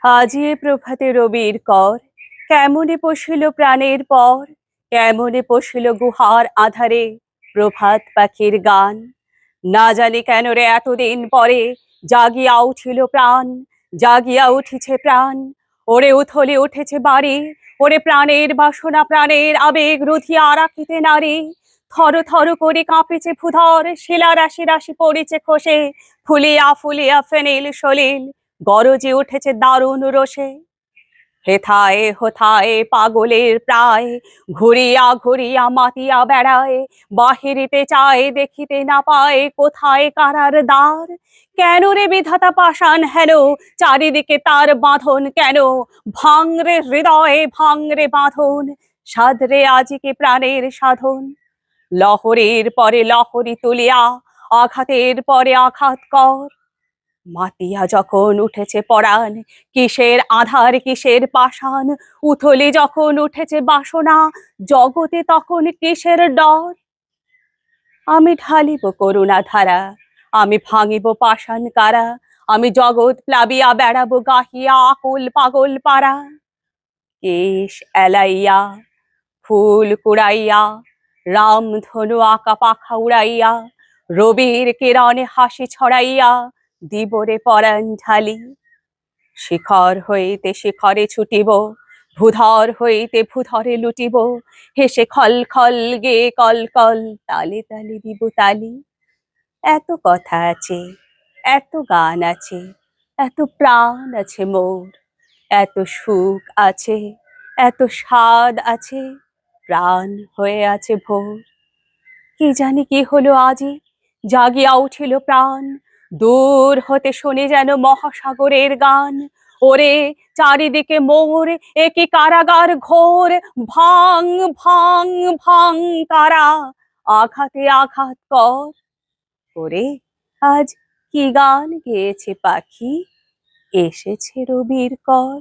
আজি এ প্রভাতে রবির কর, কেমনে পশিল প্রাণের পর, কেমনে পশিল গুহার আধারে প্রভাত পাখির গান। না জানি কেন রে এতদিন পরে জাগিয়া উঠিল প্রাণ, জাগিয়া উঠিছে প্রাণ। ওরে উথলে উঠেছে বাড়ি, ওরে প্রাণের বাসনা প্রাণের আবেগ রুধিয়া রাখিতে নারী। থর থর করে কাঁপিছে ভূধর, শিলা রাশি রাশি পড়েছে খসে, ফুলিয়া ফুলিয়া ফেনিল সলিল গরজে উঠেছে দারুণ রোষে। হেথায় হোথায় পাগলের প্রায়, ঘুরিয়া ঘুরিয়া মাতিয়া বেড়ায়, বাহিরিতে চায় দেখিতে না পায় কোথায় কারার দ্বার। কেন রে বিধাতা পাষাণ হেন, চারিদিকে তার বাঁধন কেন? ভাঙরে হৃদয়ে ভাঙরে বাঁধন, সাধরে আজিকে প্রাণের সাধন। লহরীর পরে লহরী তুলিয়া আঘাতের পরে আঘাত কর। মাতিয়া যখন উঠেছে পরাণ, কিসের আধার কিসের পাষাণ, উথলি যখন উঠেছে বাসনা, জগতে তখন কিসের ডর। আমি ঢালিব করুণা ধারা, আমি ভাঙিব পাষাণ কারা, আমি জগৎ প্লাবিয়া বেড়াবো গাহিয়া আকুল পাগল পারা। কেশ এলাইয়া ফুল কুড়াইয়া, রামধনু আঁকা পাখা উড়াইয়া, রবির কিরণে হাসি ছড়াইয়া দিবরে পরাণ ঢালি। শিখর হইতে শিখরে ছুটিব, ভূধর হইতে ভূধরে লুটিব, হেসে খল খল গে কল কল, তালে তালে দিব তালি। এত কথা আছে, এত গান আছে, এত প্রাণ আছে মোর, এত সুখ আছে, এত স্বাদ আছে, প্রাণ হয়ে আছে ভোর। কি জানি কি হলো আজি, জাগিয়া উঠিল প্রাণ, দূর হতে শুনে যেন মহাসাগরের গান। ওরে চারিদিকে মোর, এ কি কারাগার ঘোর, ভাঙ ভাঙ ভাঙ কারা, আঘাতে আঘাত কর। ওরে আজ কি গান গেয়েছে পাখি, এসেছে রবির কর।